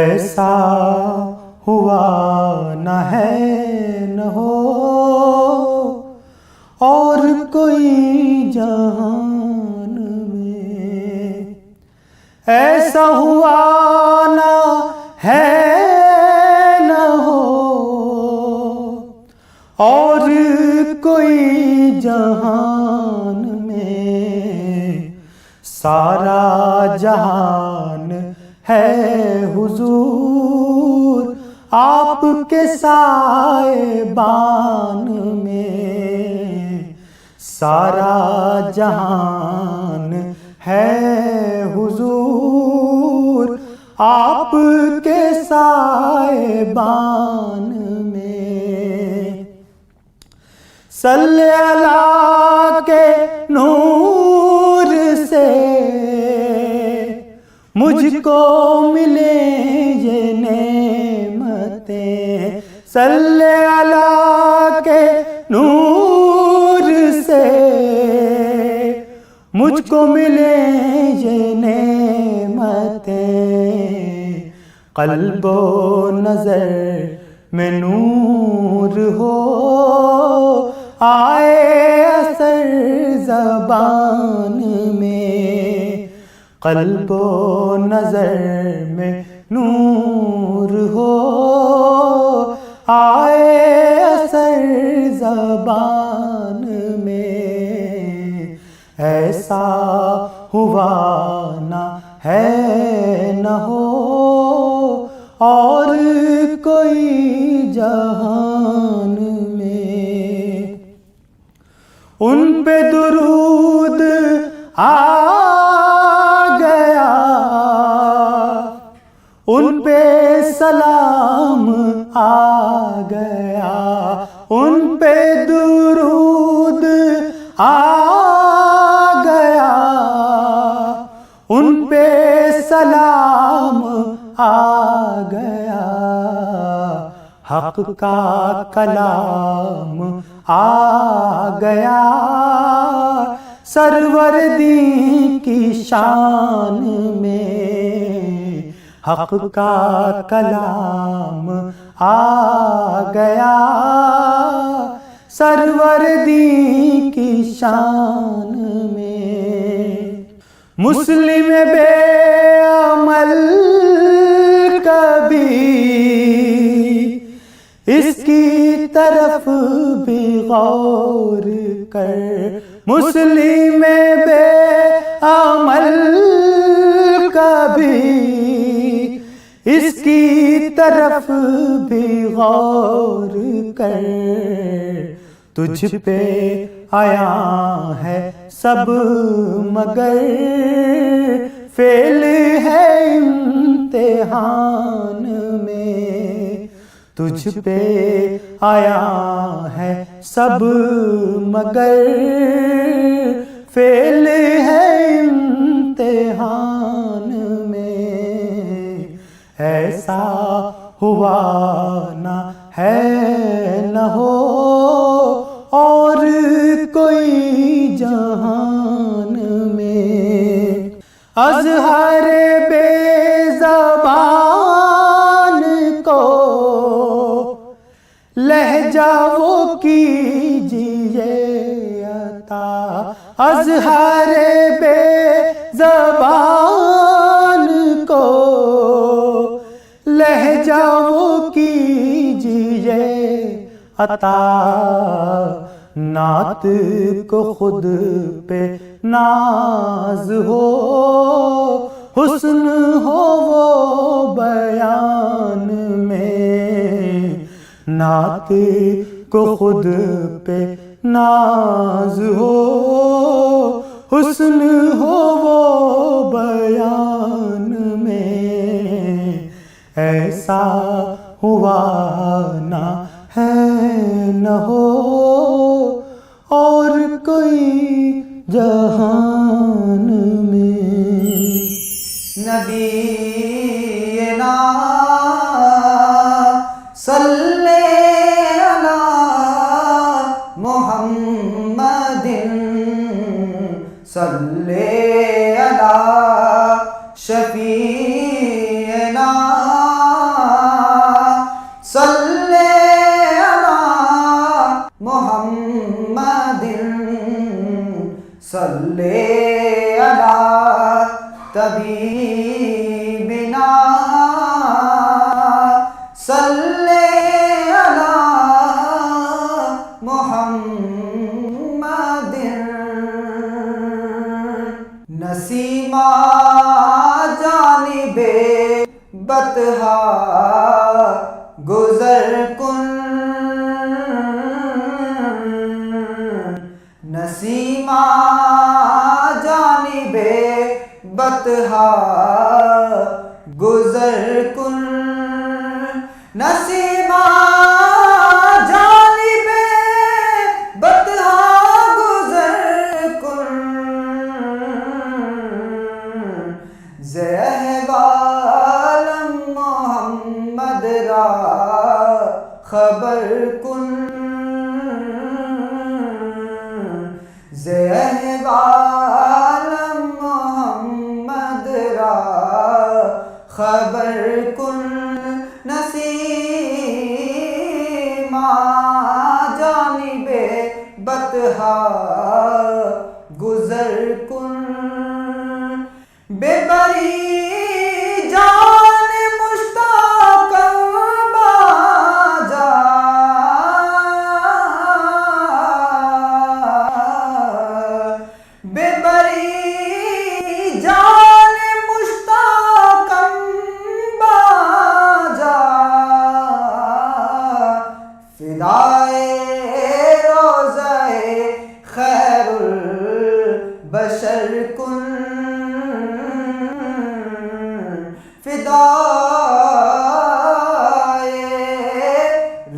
ऐसा हुआ न है न हो और कोई जहान में, ऐसा हुआ न है न हो और कोई जहान में। सारा जहान है हुजूर आपके साएबान में। सारा जहान है हुजूर आपके साएबान में। सल्ले अला के नूर से मुझको मिले ये नेमतें। सल्ले अला के नूर से मुझको मिले ये नेमतें। क़ल्बो नज़र में नूर हो आए असर ज़बान में। क़ल्बो नज़र में नूर हो आए असर ज़बान में। ऐसा हुआ न है न हो और कोई जहान में। उन पे दुरूद आ गया, उन पे सलाम आ गया। उन पे दुरूद आ गया, उन पे सलाम आ गया। हक़ का कलाम आ गया, सरवरदी की शान में। हक़ का कलाम आ गया, सरवरदी की शान में। मुस्लिम बेअमल कभी इसकी तरफ भी गौर कर। मुस्लिम बेअमल कभी इसकी तरफ भी गौर कर। तुझ पे आया है सब मगर फेल है इम्तिहान में। तुझ पे आया है सब मगर फेल है इम्तिहान में। ऐसा हुआ न है न हो और कोई जहान में। अज़हर बेज़बान को लहजा वो कीजिए अता। अज़हर बेज़बान को लहजा वो कीजिए अता। नात को खुद पे नाज हो, हुस्न हो वो बयान में। नात को खुद पे नाज हो, हुस्न हो वो बयान में। ऐसा हुआ ना है न हो और कोई जहान में। नबीना सल्ले अला मुहम्मदिन सल्ले अला शफीना हबीबिना सल्ले अला मुहम्मदिन। नसीमा जानिबे बतहा गुजर कुन। नसीमा जानिबे बतहा गुजर कुन। नसीमा जानिबे बतहा गुजर कुन। ज़हवालम मोहम्मद रा खबर कुन। ज़हवालम मोहम्मद रा खबर कुन। नसीमा जानिबे बतहा गुजर कुन। बेबरी जान मुश्ताक बाजा। बेबरी जान मुश्ताक बाजा। फिदाए रोज़ाए खैरुल बशर कुन। फिदाए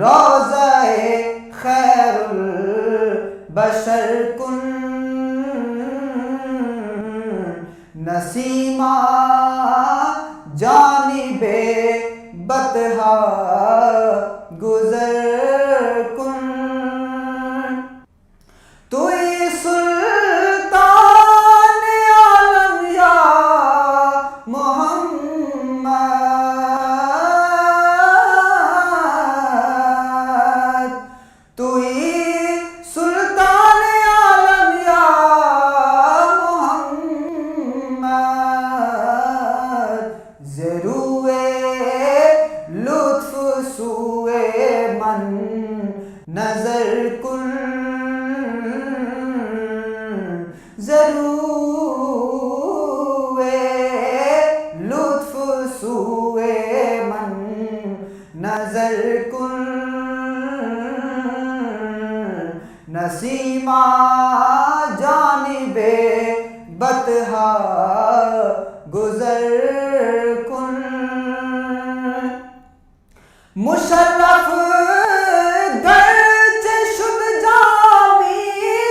रोज़ाए खैरुल बशर कुन। नसीमा जानिबे बतहा गुजर कुन। तुई सुल्तान आलम या मोहम्मद। तुई सुल्तान आलम या मोहम्मद। ज़रूए लुत्फ सुए मन नजर कुन। ज़रूए लुत्फ सुए मन नजर कुन। नसीमा जानिबे बतहा गुजर कुन। मुशर्रफ गर्चे शुद जामी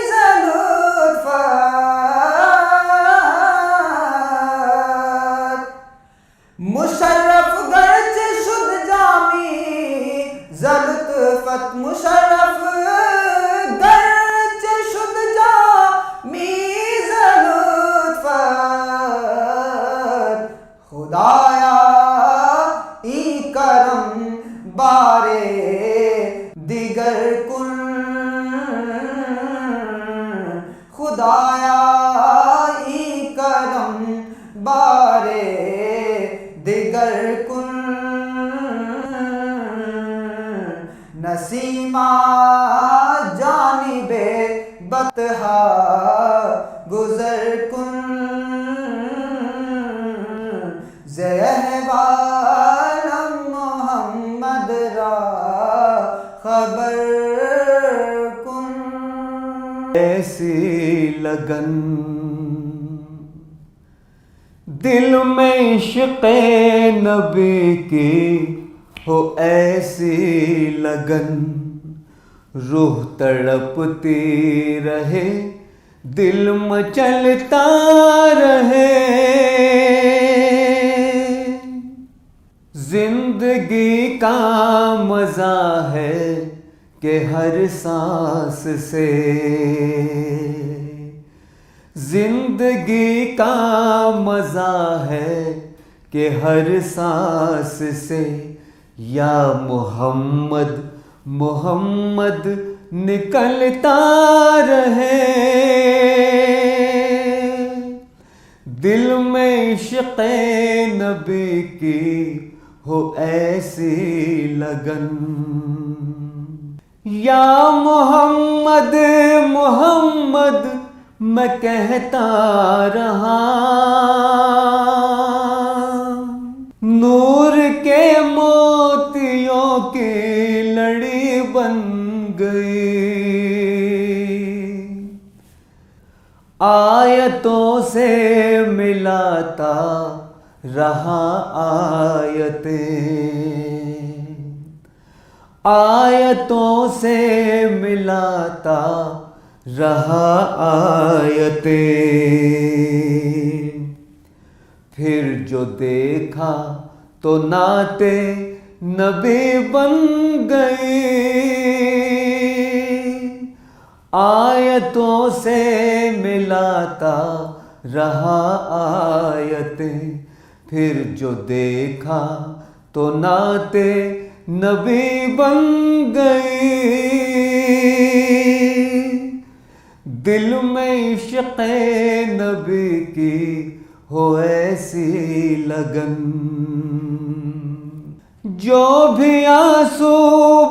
ज़लुत्फ़त। मुशर्रफ गर्चे शुद जामी ज़लुत्फ़त। मुशर्रफ गर्चे शुद जामी ज़लुत्फ़त। खुदाया ई करम बारे दिगर कुन। खुदाया ई करम बारे दिगर कुन। नसीमा जानिबे बतहा गुजर कुन। ज़हवालम मोहम्मद रा खबर कुन। ऐसी लगन दिल में इश्क़े नबी की हो, ऐसी लगन रूह तड़पती रहे, दिल मचलता रहे। जिंदगी का मजा है कि हर सांस से, जिंदगी का मजा है कि हर सांस से या मोहम्मद मोहम्मद निकलता रहे। दिल में इश्क़ नबी की हो ऐसी लगन। या मोहम्मद मोहम्मद मैं कहता रहा, नूर के मोतियों की लड़ी बन गई। आयतों से मिलाता रहा आयतें, आयतों से मिलाता रहा आयतें। फिर जो देखा तो नाते नबी बन गई। आयतों से मिलाता रहा आयतें, फिर जो देखा तो नाते नबी बन गई। दिल में इश्क़ नबी की हो ऐसी लगन। जो भी आंसू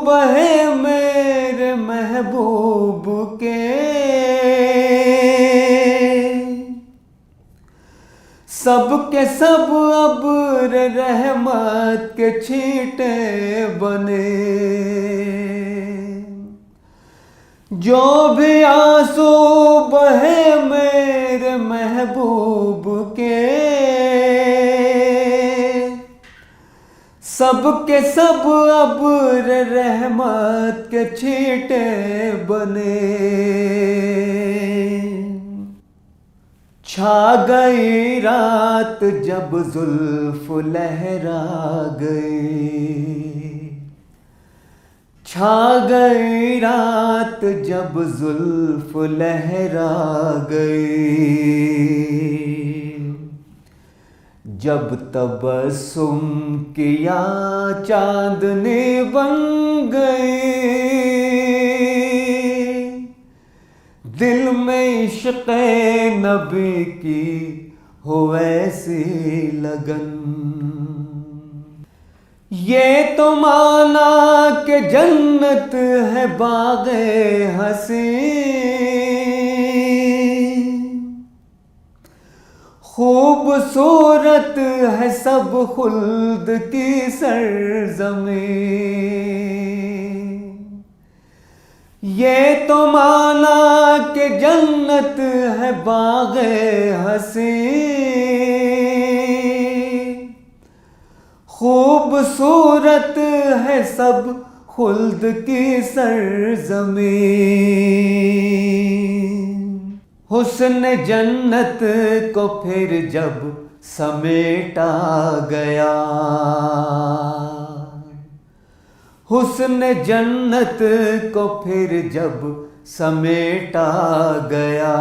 बहे मेरे महबूब के, सब के सब अब्र रहमत के छींटे बने। जो भी आंसू बहे मेरे महबूब के, सब के सब अब्र रहमत के छींटे बने। छा गई रात जब जुल्फ लहरा गई, छा गई रात जब जुल्फ लहरा गई। जब तबस्सुम किया चांदनी बन गई। दिल में इश्क़ नबी की हो ऐसी लगन। ये तो माना कि जन्नत है बाग़े हसी, खूबसूरत है सब खुल्द की सरज़मीं। ये तो माना कि जन्नत है बाग़े हसी, खूबसूरत है सब खुल्द की सरज़मीं। हुस्न जन्नत को फिर जब समेटा गया, हुस्न जन्नत को फिर जब समेटा गया।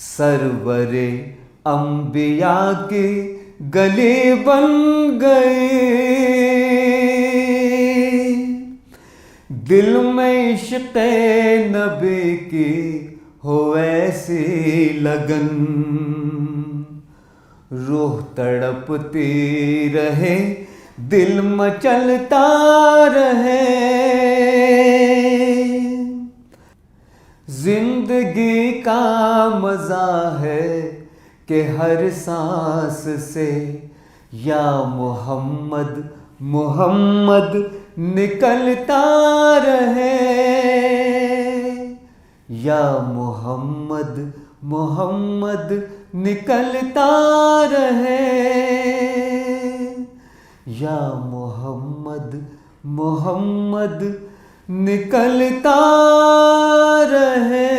सरवरे अंबिया की गली बन गई। दिल में इश्क़ नबी की हो ऐसी लगन। रूह तड़पती रहे दिल मचलता रहे, जिंदगी का मज़ा है कि हर सांस से या मोहम्मद मोहम्मद निकलता रहे। या मोहम्मद मोहम्मद निकलता रहे। या मोहम्मद मोहम्मद निकलता रहे।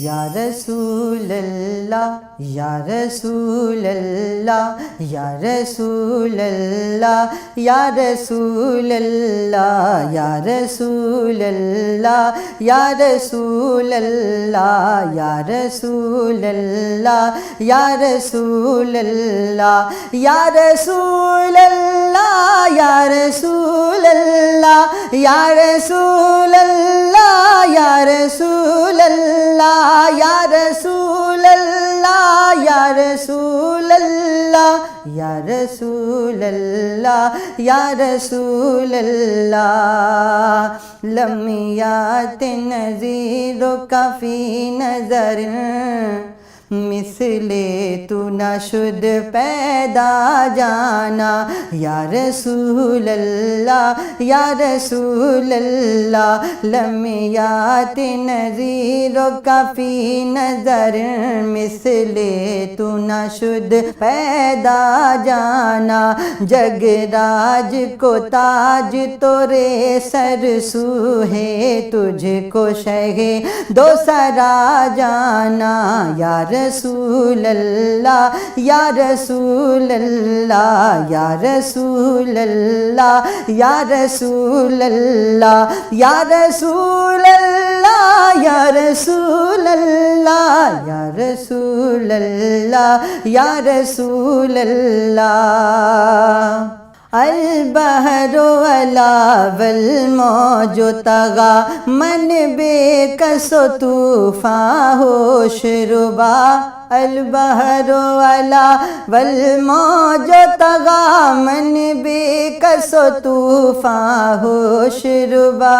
या रसूल अल्लाह या रसूल अल्लाह या रसूल अल्लाह या रसूल अल्लाह या रसूल अल्लाह या रसूल अल्लाह या रसूल अल्लाह या रसूल अल्लाह या रसूल अल्लाह अल्लाह या रसूल अल्लाह या रसूल अल्लाह या रसूल अल्लाह या रसूल अल्लाह या रसूल अल्लाह या रसूल अल्लाह या रसूल अल्लाह लम्यात नज़ीरो काफ़ी नज़र मिसले तू न शुद पैदा जाना या रसूल अल्लाह या रसूल अल्लाह लम्यात नज़ीरो काफ़ी नज़र मिसले तू न शुद पैदा जाना जगराज को ताज तोरे सर सूहे तुझको शहे दो सरा जाना या रसूल अल्लाह या रसूल अल्लाह या रसूल अल्लाह या रसूल अल्लाह या रसूल अल्लाह या रसूल अल्लाह या रसूल अल्लाह या रसूल अल्लाह अल बहरो अला वल मौजो तगा मन बेकसो तूफा होश रुबा अल बहरो अला वल मौजो तगा मन बेकसो तूफा होश रुबा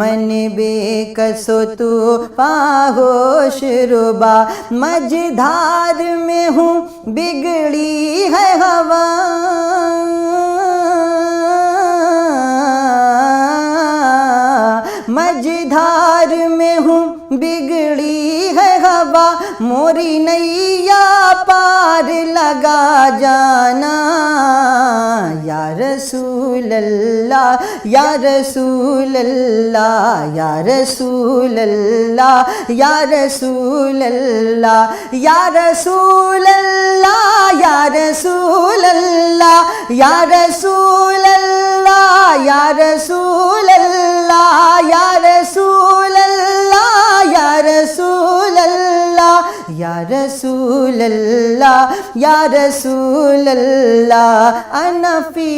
मन बेकसो तूफा होश रुबा मझधार में हूँ बिगड़ी है हवा मझधार में हूँ बिगड़ी है हवा मोरी नैया पार लगा जाना या रसूल अल्लाह या रसूल अल्लाह या रसूल अल्लाह या रसूल अल्लाह या रसूल अल्लाह या रसूल अल्लाह या रसूल अल्लाह या रसूल अल्लाह या रसूल अल्लाह या रसूल अल्लाह या रसूल अल्लाह या रसूल अल्लाह अनफी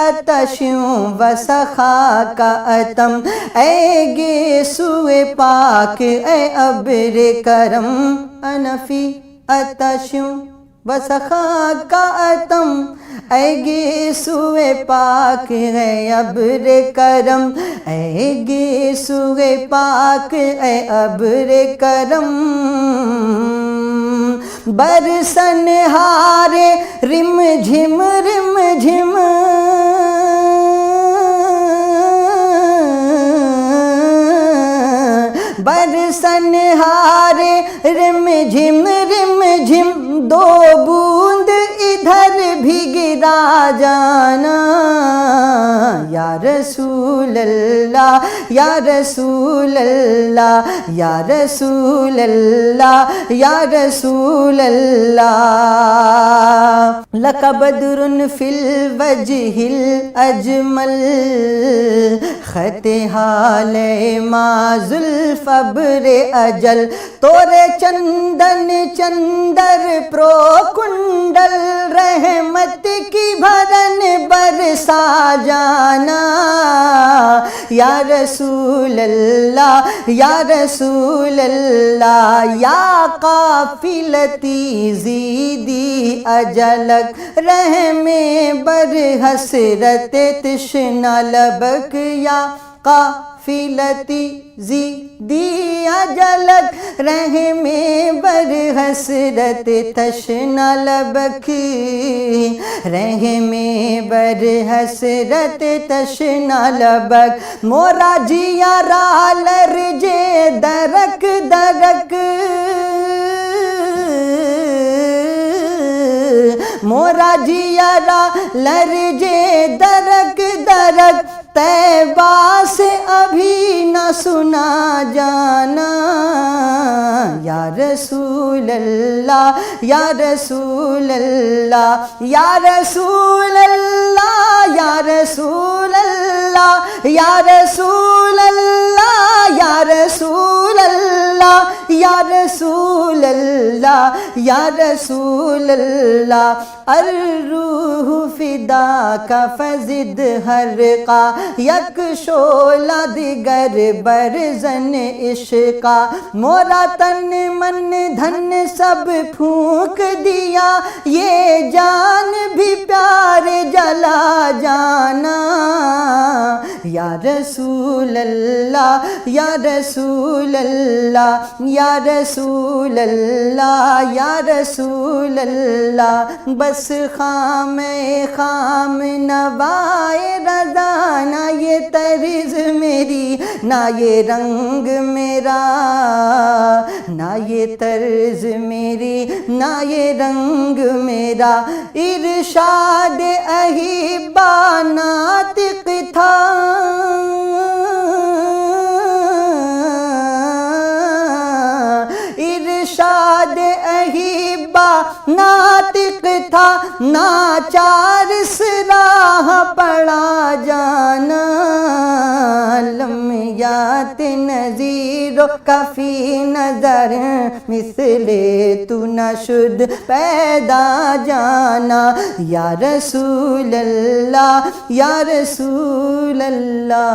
अतशूं वसखा का अतम ऐ गे सुए पाक ऐ अब्र करम अनफी अतशूं वसखा का अतम ऐ गे सुए पाक है अब्र करम ऐ गे सुए पाक ऐ अब्र करम बरसन हारे रिम झिम बरसन हारे रिम झिम दो बूंद इधर भी गिरा जाना या रसूल अल्लाह या रसूल अल्लाह या रसूल अल्लाह या रसूल अल्लाह लक बदरुन फिल वजहिल अजमल खते हाले माजुल फब्रे अजल तोरे चंदन चंदर प्रो कुंडल रहमत की भरन बरसा जाना या रसूल अल्लाह या रसूल अल्लाह या काफिलती ज़ीदी अजलक रहमे बर हसरत तिश्ना लबक या काफिलती ज़ीदी अजलक रहमे बर हसरत तशना लबक रहमे बर हसरत तशना लबक मोरा जिया रालर जे दरक दरक मोरा जिया रालर जे दरक दरक तैबा से अभी न सुना जाना। या रसूल अल्लाह, या रसूल अल्लाह, या रसूल अल्लाह, या रसूल अल्लाह, या रसूल अल्लाह, या रसूल अल्लाह, या रसूल अल्लाह, या रसूल अल्लाह। अर्रूह फिदा का फजिद हर का, यक शोला दिगर बरजन इश्का। मोरा तन मन धन सब फूंक दिया, ये जान भी प्यारे जला जाना। या रसूल अल्लाह, या रसूल अल्लाह, या रसूल अल्लाह, या रसूल अल्लाह। बस खाम नवाए रज़ा, ना ये तर्ज मेरी, ना ये रंग मेरा, ना ये तर्ज मेरी, ना ये रंग मेरा। इरशाद अहिबा नातिक था, इरशाद अहिबा नातिक था, नाचार सराह पड़ा जाना। लम्यात नज़ीरो काफ़ी नज़र, मिसले तू न शुद्ध पैदा जाना। या रसूल अल्लाह, या रसूल अल्लाह।